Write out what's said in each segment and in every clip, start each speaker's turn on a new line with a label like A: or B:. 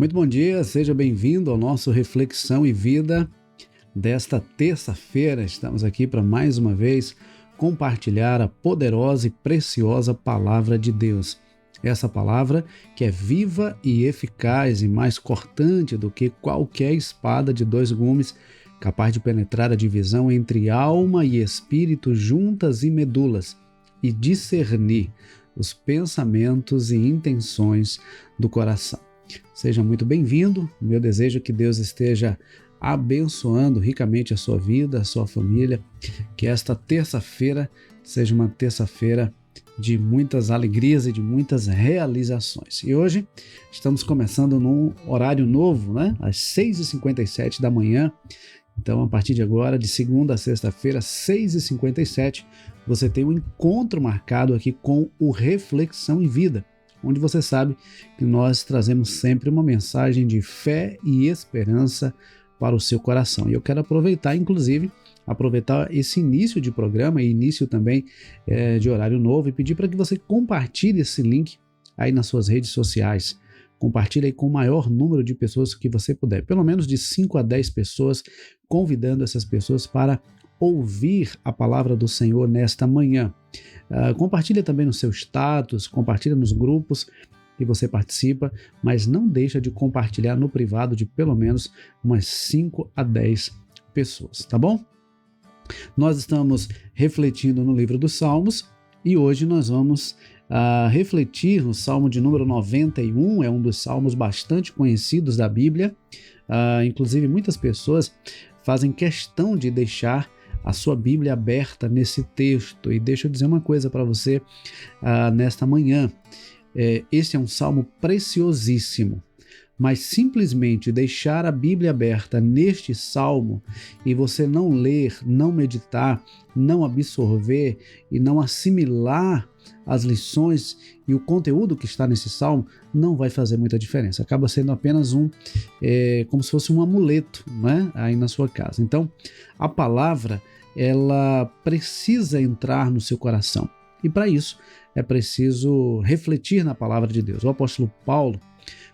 A: Muito bom dia, seja bem-vindo ao nosso Reflexão e Vida desta terça-feira. Estamos aqui para mais uma vez compartilhar a poderosa e preciosa Palavra de Deus. Essa palavra que é viva e eficaz e mais cortante do que qualquer espada de dois gumes, capaz de penetrar a divisão entre alma e espírito, juntas e medulas, e discernir os pensamentos e intenções do coração. Seja muito bem-vindo. Meu desejo é que Deus esteja abençoando ricamente a sua vida, a sua família, que esta terça-feira seja uma terça-feira de muitas alegrias e de muitas realizações. E hoje estamos começando num horário novo, né? Às 6h57 da manhã. Então, a partir de agora, de segunda a sexta-feira, 6h57, você tem um encontro marcado aqui com o Reflexão em Vida, onde você sabe que nós trazemos sempre uma mensagem de fé e esperança para o seu coração. E eu quero aproveitar esse início de programa e início também de horário novo e pedir para que você compartilhe esse link aí nas suas redes sociais. Compartilhe aí com o maior número de pessoas que você puder, pelo menos de 5 a 10 pessoas, convidando essas pessoas para ouvir a palavra do Senhor nesta manhã. Compartilha também no seu status, compartilha nos grupos que você participa, mas não deixa de compartilhar no privado de pelo menos umas 5 a 10 pessoas, tá bom? Nós estamos refletindo no livro dos Salmos e hoje nós vamos refletir no Salmo de número 91, é um dos salmos bastante conhecidos da Bíblia. Inclusive muitas pessoas fazem questão de deixar a sua Bíblia aberta nesse texto. E deixa eu dizer uma coisa para você nesta manhã. Esse é um salmo preciosíssimo, mas simplesmente deixar a Bíblia aberta neste salmo e você não ler, não meditar, não absorver e não assimilar as lições e o conteúdo que está nesse salmo não vai fazer muita diferença. Acaba sendo apenas como se fosse um amuleto, né, aí na sua casa. Então, a palavra, ela precisa entrar no seu coração. E para isso, é preciso refletir na palavra de Deus. O apóstolo Paulo,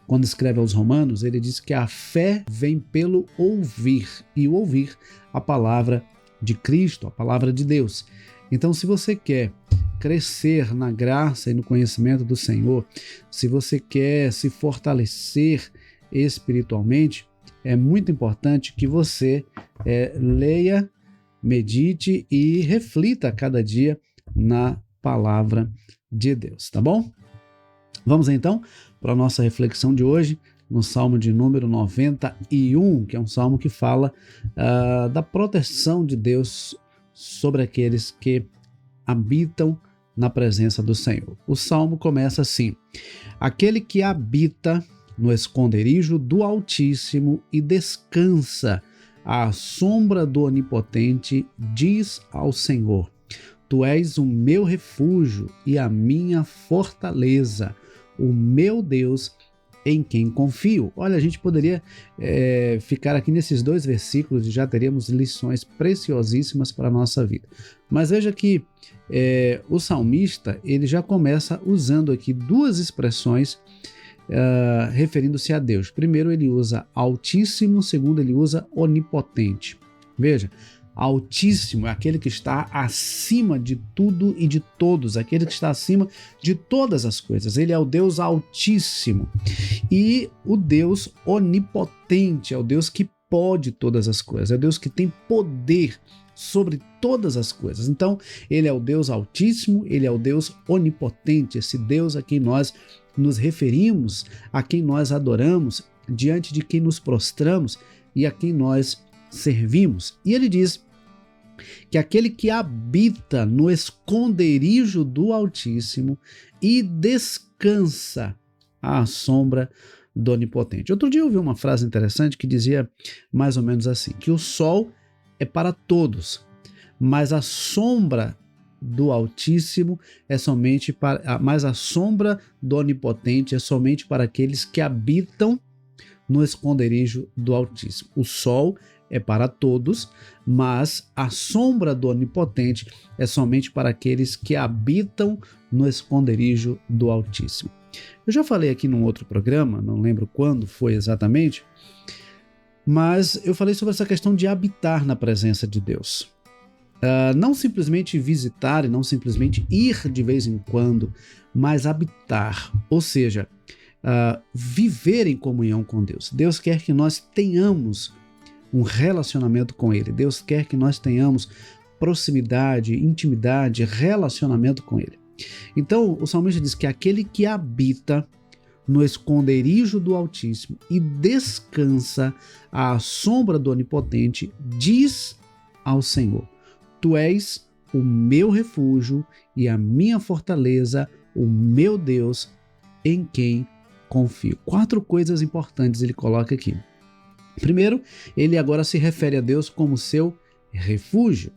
A: quando escreve aos Romanos, ele diz que a fé vem pelo ouvir, e o ouvir a palavra de Cristo, a palavra de Deus. Então, se você quer crescer na graça e no conhecimento do Senhor, se você quer se fortalecer espiritualmente, é muito importante que você leia, medite e reflita cada dia na palavra de Deus, tá bom? Vamos então para a nossa reflexão de hoje, no Salmo de número 91, que é um salmo que fala da proteção de Deus sobre aqueles que habitam na presença do Senhor. O salmo começa assim: aquele que habita no esconderijo do Altíssimo e descansa à sombra do Onipotente, diz ao Senhor: Tu és o meu refúgio e a minha fortaleza, o meu Deus em quem confio. Olha, a gente poderia ficar aqui nesses dois versículos e já teríamos lições preciosíssimas para a nossa vida. Mas veja que o salmista, ele já começa usando aqui duas expressões referindo-se a Deus. Primeiro ele usa Altíssimo, segundo ele usa Onipotente. Veja, Altíssimo é aquele que está acima de tudo e de todos, aquele que está acima de todas as coisas. Ele é o Deus Altíssimo. E o Deus Onipotente é o Deus que pode todas as coisas, é o Deus que tem poder sobre todas as coisas. Então, ele é o Deus Altíssimo, ele é o Deus Onipotente, esse Deus a quem nós nos referimos, a quem nós adoramos, diante de quem nos prostramos e a quem nós servimos. E ele diz que aquele que habita no esconderijo do Altíssimo e descansa à sombra do Onipotente. Outro dia eu ouvi uma frase interessante que dizia mais ou menos assim, que o sol é para todos, mas a sombra do Altíssimo mas a sombra do Onipotente é somente para aqueles que habitam no esconderijo do Altíssimo. O sol é para todos, mas a sombra do Onipotente é somente para aqueles que habitam no esconderijo do Altíssimo. Eu já falei aqui num outro programa, não lembro quando foi exatamente, mas eu falei sobre essa questão de habitar na presença de Deus. Não simplesmente visitar e não simplesmente ir de vez em quando, mas habitar, ou seja, viver em comunhão com Deus. Deus quer que nós tenhamos um relacionamento com Ele. Deus quer que nós tenhamos proximidade, intimidade, relacionamento com Ele. Então, o salmista diz que aquele que habita no esconderijo do Altíssimo e descansa à sombra do Onipotente, diz ao Senhor: Tu és o meu refúgio e a minha fortaleza, o meu Deus, em quem confio. 4 coisas importantes ele coloca aqui. Primeiro, ele agora se refere a Deus como seu refúgio,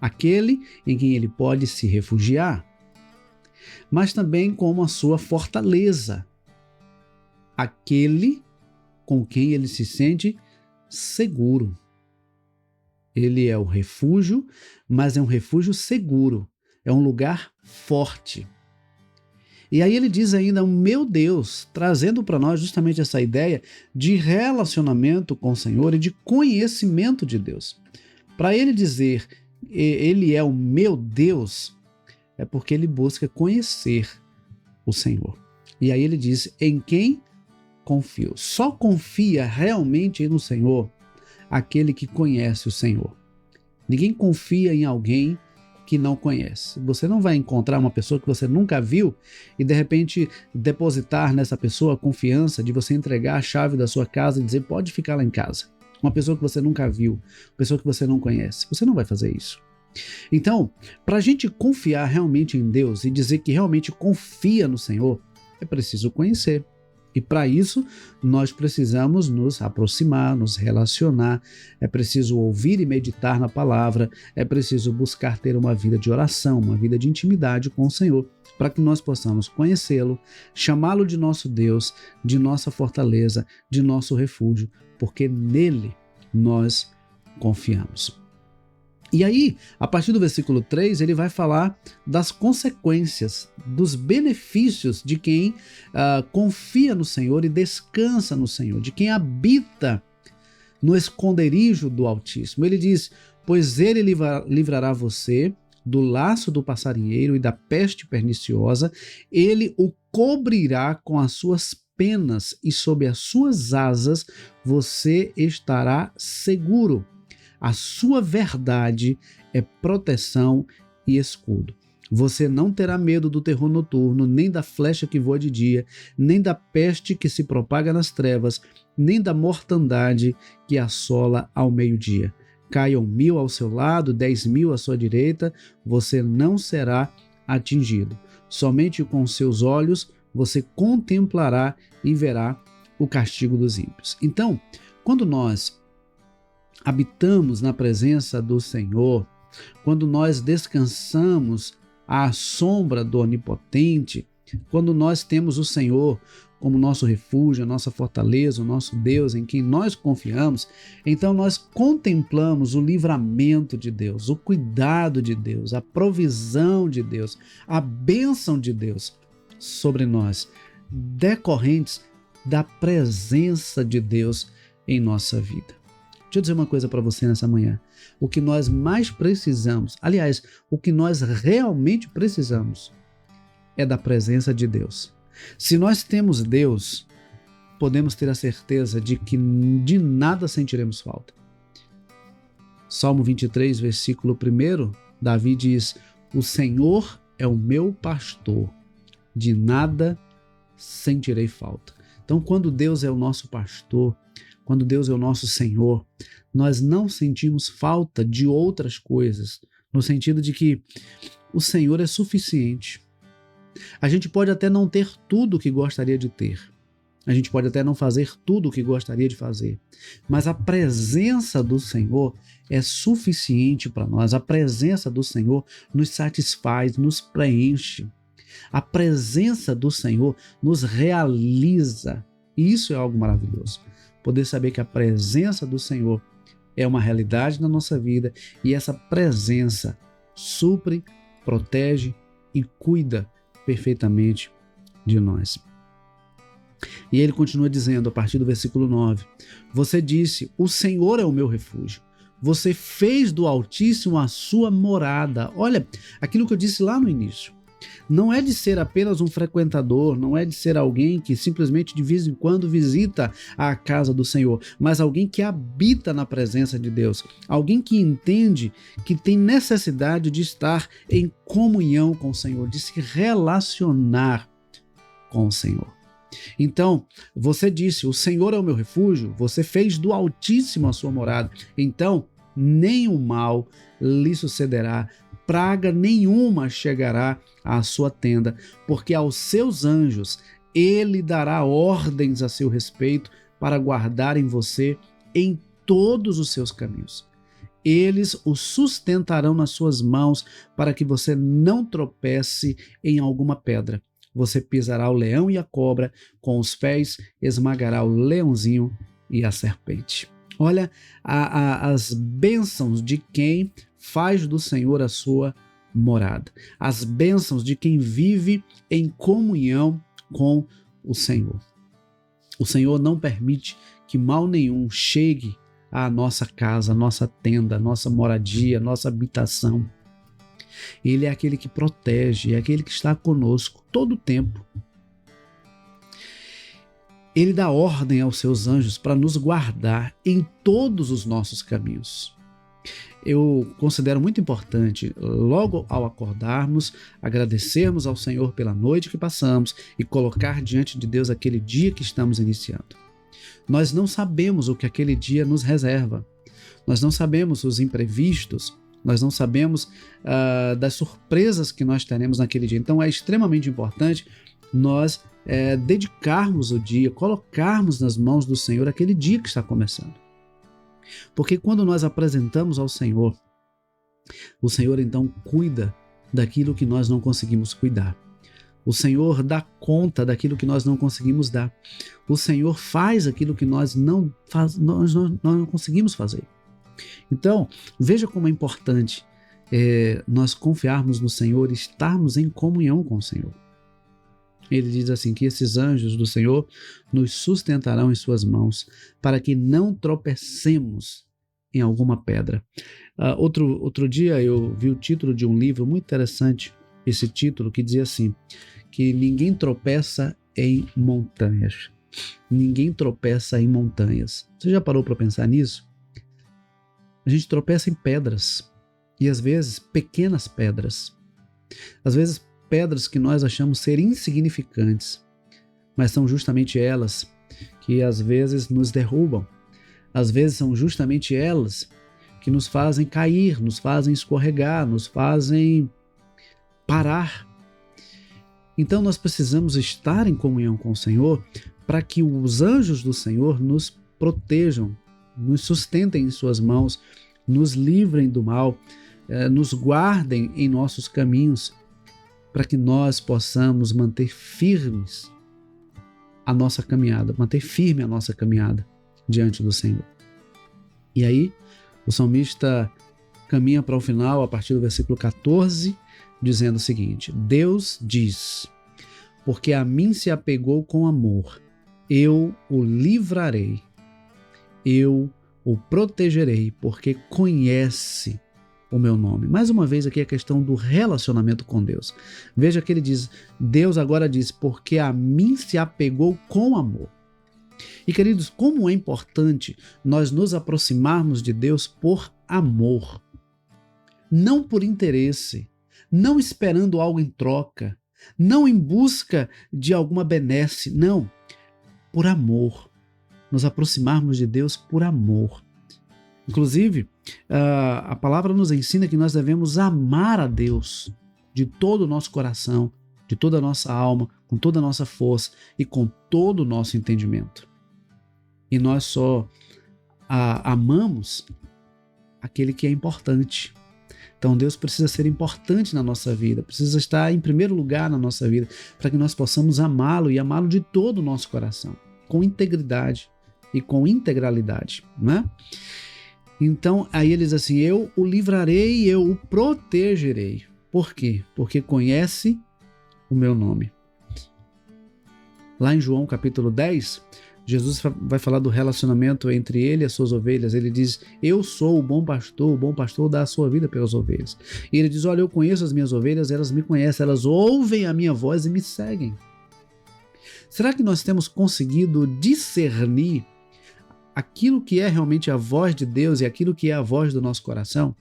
A: aquele em quem ele pode se refugiar, mas também como a sua fortaleza, aquele com quem ele se sente seguro. Ele é o refúgio, mas é um refúgio seguro, é um lugar forte. E aí ele diz ainda, o meu Deus, trazendo para nós justamente essa ideia de relacionamento com o Senhor e de conhecimento de Deus. Para ele dizer, ele é o meu Deus, é porque ele busca conhecer o Senhor. E aí ele diz, em quem confio. Só confia realmente no Senhor aquele que conhece o Senhor. Ninguém confia em alguém que não conhece. Você não vai encontrar uma pessoa que você nunca viu e de repente depositar nessa pessoa a confiança de você entregar a chave da sua casa e dizer, pode ficar lá em casa. Uma pessoa que você nunca viu, uma pessoa que você não conhece. Você não vai fazer isso. Então, para a gente confiar realmente em Deus e dizer que realmente confia no Senhor, é preciso conhecer. E para isso, nós precisamos nos aproximar, nos relacionar, é preciso ouvir e meditar na palavra, é preciso buscar ter uma vida de oração, uma vida de intimidade com o Senhor, para que nós possamos conhecê-lo, chamá-lo de nosso Deus, de nossa fortaleza, de nosso refúgio, porque nele nós confiamos. E aí, a partir do versículo 3, ele vai falar das consequências, dos benefícios de quem confia no Senhor e descansa no Senhor, de quem habita no esconderijo do Altíssimo. Ele diz, pois ele livrará você do laço do passarinheiro e da peste perniciosa, ele o cobrirá com as suas penas e sob as suas asas você estará seguro. A sua verdade é proteção e escudo. Você não terá medo do terror noturno, nem da flecha que voa de dia, nem da peste que se propaga nas trevas, nem da mortandade que assola ao meio-dia. Caiam 1000 ao seu lado, 10.000 à sua direita, você não será atingido. Somente com seus olhos você contemplará e verá o castigo dos ímpios. Então, quando nós habitamos na presença do Senhor, quando nós descansamos à sombra do Onipotente, quando nós temos o Senhor como nosso refúgio, a nossa fortaleza, o nosso Deus em quem nós confiamos, então nós contemplamos o livramento de Deus, o cuidado de Deus, a provisão de Deus, a bênção de Deus sobre nós, decorrentes da presença de Deus em nossa vida. Deixa eu dizer uma coisa para você nessa manhã. O que nós mais precisamos, aliás, o que nós realmente precisamos é da presença de Deus. Se nós temos Deus, podemos ter a certeza de que de nada sentiremos falta. Salmo 23, versículo 1, Davi diz, o Senhor é o meu pastor, de nada sentirei falta. Então, quando Deus é o nosso pastor, quando Deus é o nosso Senhor, nós não sentimos falta de outras coisas, no sentido de que o Senhor é suficiente. A gente pode até não ter tudo o que gostaria de ter, a gente pode até não fazer tudo o que gostaria de fazer, mas a presença do Senhor é suficiente para nós, a presença do Senhor nos satisfaz, nos preenche. A presença do Senhor nos realiza, e isso é algo maravilhoso. Poder saber que a presença do Senhor é uma realidade na nossa vida e essa presença supre, protege e cuida perfeitamente de nós. E ele continua dizendo, a partir do versículo 9, você disse, o Senhor é o meu refúgio. Você fez do Altíssimo a sua morada. Olha, aquilo que eu disse lá no início. Não é de ser apenas um frequentador, não é de ser alguém que simplesmente de vez em quando visita a casa do Senhor, mas alguém que habita na presença de Deus. Alguém que entende que tem necessidade de estar em comunhão com o Senhor, de se relacionar com o Senhor. Então, você disse, o Senhor é o meu refúgio, você fez do Altíssimo a sua morada. Então, nenhum mal lhe sucederá, praga nenhuma chegará à sua tenda, porque aos seus anjos ele dará ordens a seu respeito para guardarem você em todos os seus caminhos. Eles o sustentarão nas suas mãos para que você não tropece em alguma pedra. Você pisará o leão e a cobra, com os pés esmagará o leãozinho e a serpente. Olha as bênçãos de quem faz do Senhor a sua morada. As bênçãos de quem vive em comunhão com o Senhor. O Senhor não permite que mal nenhum chegue à nossa casa, à nossa tenda, à nossa moradia, à nossa habitação. Ele é aquele que protege, é aquele que está conosco todo o tempo. Ele dá ordem aos seus anjos para nos guardar em todos os nossos caminhos. Eu considero muito importante, logo ao acordarmos, agradecermos ao Senhor pela noite que passamos e colocar diante de Deus aquele dia que estamos iniciando. Nós não sabemos o que aquele dia nos reserva. Nós não sabemos os imprevistos. Nós não sabemos das surpresas que nós teremos naquele dia. Então é extremamente importante nós dedicarmos o dia, colocarmos nas mãos do Senhor aquele dia que está começando. Porque quando nós apresentamos ao Senhor, o Senhor então cuida daquilo que nós não conseguimos cuidar. O Senhor dá conta daquilo que nós não conseguimos dar. O Senhor faz aquilo que nós não conseguimos fazer. Então, veja como é importante nós confiarmos no Senhor e estarmos em comunhão com o Senhor. Ele diz assim, que esses anjos do Senhor nos sustentarão em suas mãos, para que não tropecemos em alguma pedra. Outro dia eu vi o título de um livro muito interessante, esse título que dizia assim, que ninguém tropeça em montanhas. Ninguém tropeça em montanhas. Você já parou para pensar nisso? A gente tropeça em pedras, e às vezes pequenas pedras. Às vezes pedras que nós achamos ser insignificantes, mas são justamente elas que às vezes nos derrubam. Às vezes são justamente elas que nos fazem cair, nos fazem escorregar, nos fazem parar. Então nós precisamos estar em comunhão com o Senhor para que os anjos do Senhor nos protejam, nos sustentem em suas mãos, nos livrem do mal, nos guardem em nossos caminhos, para que nós possamos manter firmes a nossa caminhada, manter firme a nossa caminhada diante do Senhor. E aí, o salmista caminha para o final, a partir do versículo 14, dizendo o seguinte: Deus diz, porque a mim se apegou com amor, eu o livrarei, eu o protegerei, porque conhece o meu nome. Mais uma vez aqui a questão do relacionamento com Deus. Veja que ele diz, Deus agora diz, porque a mim se apegou com amor. E queridos, como é importante nós nos aproximarmos de Deus por amor. Não por interesse, não esperando algo em troca, não em busca de alguma benesse, não, por amor. Nos aproximarmos de Deus por amor. Inclusive, a palavra nos ensina que nós devemos amar a Deus de todo o nosso coração, de toda a nossa alma, com toda a nossa força e com todo o nosso entendimento. E nós só amamos aquele que é importante. Então Deus precisa ser importante na nossa vida, precisa estar em primeiro lugar na nossa vida, para que nós possamos amá-lo e amá-lo de todo o nosso coração, com integridade e com integralidade, né? Então, aí ele diz assim, eu o livrarei, eu o protegerei. Por quê? Porque conhece o meu nome. Lá em João capítulo 10, Jesus vai falar do relacionamento entre ele e as suas ovelhas. Ele diz, eu sou o bom pastor dá a sua vida pelas ovelhas. E ele diz, olha, eu conheço as minhas ovelhas, elas me conhecem, elas ouvem a minha voz e me seguem. Será que nós temos conseguido discernir aquilo que é realmente a voz de Deus e aquilo que é a voz do nosso coração?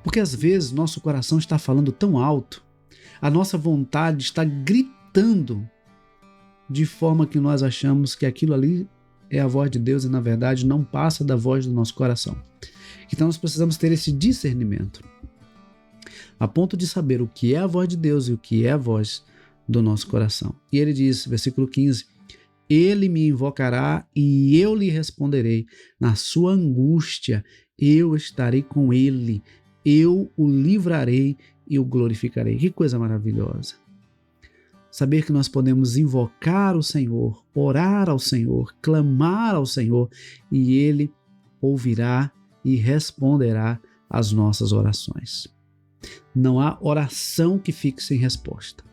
A: Porque às vezes nosso coração está falando tão alto, a nossa vontade está gritando de forma que nós achamos que aquilo ali é a voz de Deus e na verdade não passa da voz do nosso coração. Então nós precisamos ter esse discernimento, a ponto de saber o que é a voz de Deus e o que é a voz do nosso coração. E ele diz, versículo 15, ele me invocará e eu lhe responderei. Na sua angústia eu estarei com ele, eu o livrarei e o glorificarei. Que coisa maravilhosa! Saber que nós podemos invocar o Senhor, orar ao Senhor, clamar ao Senhor e Ele ouvirá e responderá às nossas orações. Não há oração que fique sem resposta.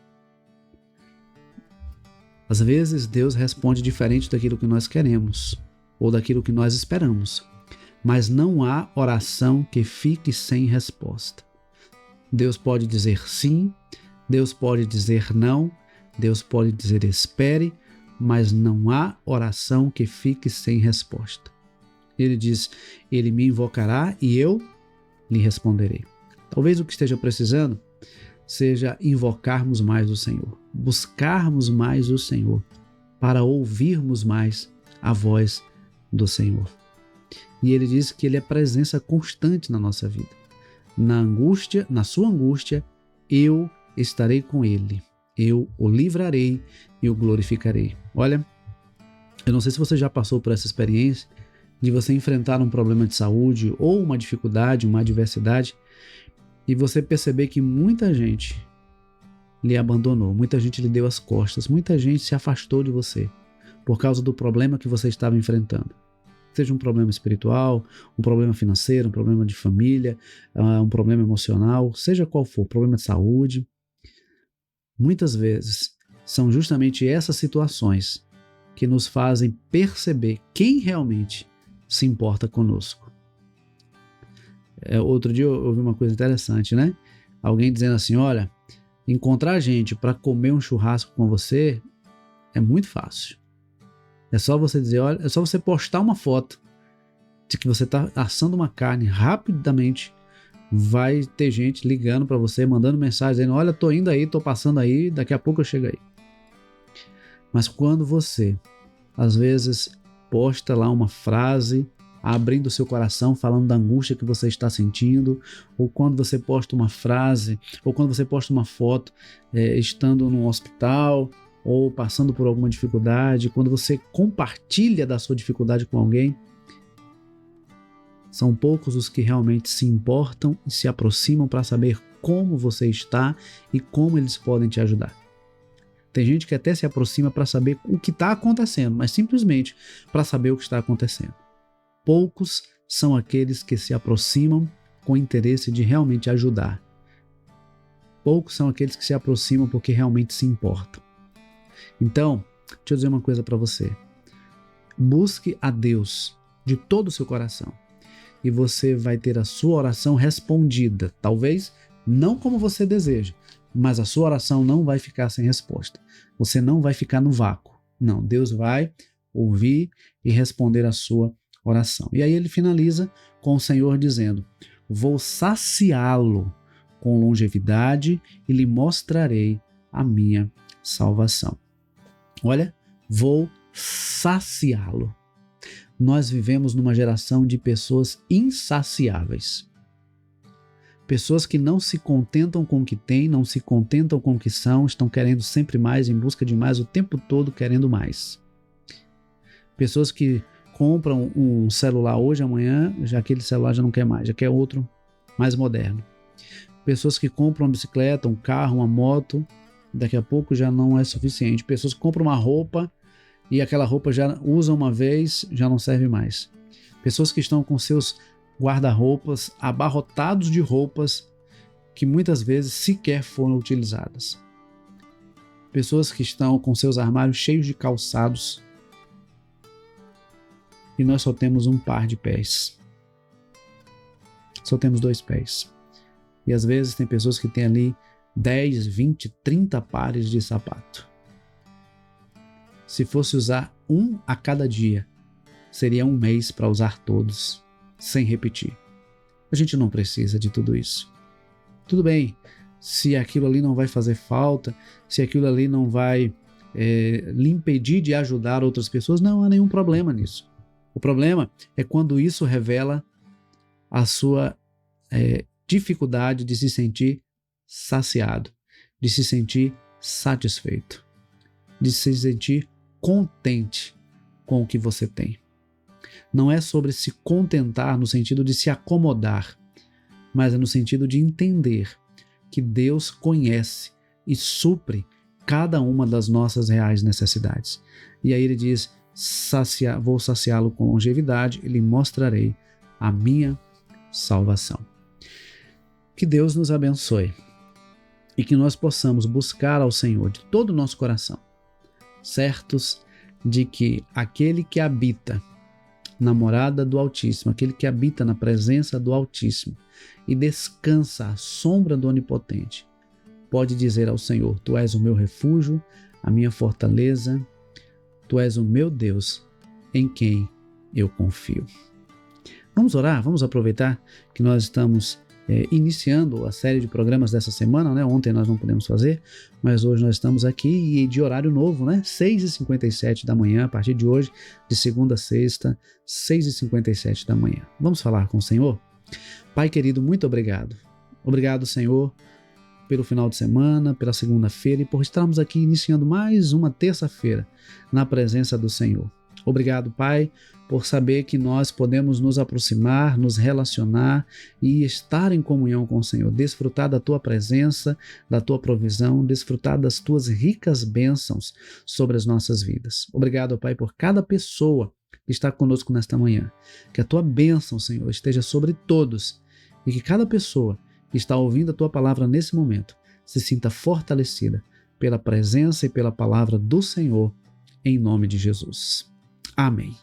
A: Às vezes Deus responde diferente daquilo que nós queremos ou daquilo que nós esperamos, mas não há oração que fique sem resposta. Deus pode dizer sim, Deus pode dizer não, Deus pode dizer espere, mas não há oração que fique sem resposta. Ele diz, ele me invocará e eu lhe responderei. Talvez o que esteja precisando seja invocarmos mais o Senhor, buscarmos mais o Senhor, para ouvirmos mais a voz do Senhor. E ele diz que ele é presença constante na nossa vida. Na angústia, na sua angústia, eu estarei com ele. Eu o livrarei e o glorificarei. Olha, eu não sei se você já passou por essa experiência de você enfrentar um problema de saúde ou uma dificuldade, uma adversidade, e você perceber que muita gente lhe abandonou, muita gente lhe deu as costas, muita gente se afastou de você por causa do problema que você estava enfrentando. Seja um problema espiritual, um problema financeiro, um problema de família, um problema emocional, seja qual for, problema de saúde. Muitas vezes são justamente essas situações que nos fazem perceber quem realmente se importa conosco. Outro dia eu ouvi uma coisa interessante, né? Alguém dizendo assim, olha, encontrar gente para comer um churrasco com você é muito fácil. É só você dizer, olha, é só você postar uma foto de que você está assando uma carne rapidamente. Vai ter gente ligando para você, mandando mensagem, dizendo, olha, tô indo aí, tô passando aí, daqui a pouco eu chego aí. Mas quando você, às vezes, posta lá uma frase, abrindo o seu coração, falando da angústia que você está sentindo, ou quando você posta uma frase, ou quando você posta uma foto, estando num hospital, ou passando por alguma dificuldade, quando você compartilha da sua dificuldade com alguém, são poucos os que realmente se importam e se aproximam para saber como você está e como eles podem te ajudar. Tem gente que até se aproxima para saber o que está acontecendo, mas simplesmente para saber o que está acontecendo. Poucos são aqueles que se aproximam com o interesse de realmente ajudar. Poucos são aqueles que se aproximam porque realmente se importam. Então, deixa eu dizer uma coisa para você. Busque a Deus de todo o seu coração. E você vai ter a sua oração respondida. Talvez não como você deseja, mas a sua oração não vai ficar sem resposta. Você não vai ficar no vácuo. Não, Deus vai ouvir e responder a sua oração. E aí ele finaliza com o Senhor dizendo, vou saciá-lo com longevidade e lhe mostrarei a minha salvação. Olha, vou saciá-lo. Nós vivemos numa geração de pessoas insaciáveis. Pessoas que não se contentam com o que têm, não se contentam com o que são, estão querendo sempre mais, em busca de mais, o tempo todo querendo mais. Pessoas que compram um celular hoje, amanhã, já aquele celular já não quer mais, já quer outro mais moderno. Pessoas que compram uma bicicleta, um carro, uma moto, daqui a pouco já não é suficiente. Pessoas que compram uma roupa e aquela roupa já usam uma vez, já não serve mais. Pessoas que estão com seus guarda-roupas abarrotados de roupas que muitas vezes sequer foram utilizadas. pessoas que estão com seus armários cheios de calçados e nós só temos um par de pés. Só temos 2 pés. E às vezes tem pessoas que têm ali 10, 20, 30 pares de sapato. Se fosse usar um a cada dia, seria um mês para usar todos, sem repetir. A gente não precisa de tudo isso. Tudo bem, se aquilo ali não vai fazer falta, se aquilo ali não vai lhe impedir de ajudar outras pessoas, não há nenhum problema nisso. O problema é quando isso revela a sua dificuldade de se sentir saciado, de se sentir satisfeito, de se sentir contente com o que você tem. Não é sobre se contentar no sentido de se acomodar, mas é no sentido de entender que Deus conhece e supre cada uma das nossas reais necessidades. E aí ele diz, vou saciá-lo com longevidade e lhe mostrarei a minha salvação. Que Deus nos abençoe e que nós possamos buscar ao Senhor de todo o nosso coração, certos de que aquele que habita na morada do Altíssimo, aquele que habita na presença do Altíssimo e descansa à sombra do Onipotente, pode dizer ao Senhor, Tu és o meu refúgio, a minha fortaleza, Tu és o meu Deus em quem eu confio. Vamos orar, vamos aproveitar que nós estamos iniciando a série de programas dessa semana, né? Ontem nós não pudemos fazer, mas hoje nós estamos aqui e de horário novo, né? 6h57 da manhã, a partir de hoje, de segunda a sexta, 6h57 da manhã. Vamos falar com o Senhor? Pai querido, muito obrigado. Obrigado, Senhor, pelo final de semana, pela segunda-feira e por estarmos aqui iniciando mais uma terça-feira na presença do Senhor. Obrigado, Pai, por saber que nós podemos nos aproximar, nos relacionar e estar em comunhão com o Senhor, desfrutar da Tua presença, da Tua provisão, desfrutar das Tuas ricas bênçãos sobre as nossas vidas. Obrigado, Pai, por cada pessoa que está conosco nesta manhã. Que a Tua bênção, Senhor, esteja sobre todos e que cada pessoa que está ouvindo a Tua palavra nesse momento se sinta fortalecida pela presença e pela palavra do Senhor, em nome de Jesus. Amém.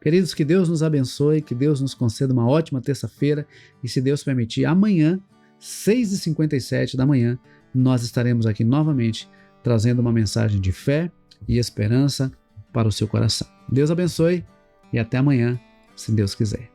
A: Queridos, que Deus nos abençoe, que Deus nos conceda uma ótima terça-feira e, se Deus permitir, amanhã, 6h57 da manhã, nós estaremos aqui novamente trazendo uma mensagem de fé e esperança para o seu coração. Deus abençoe e até amanhã, se Deus quiser.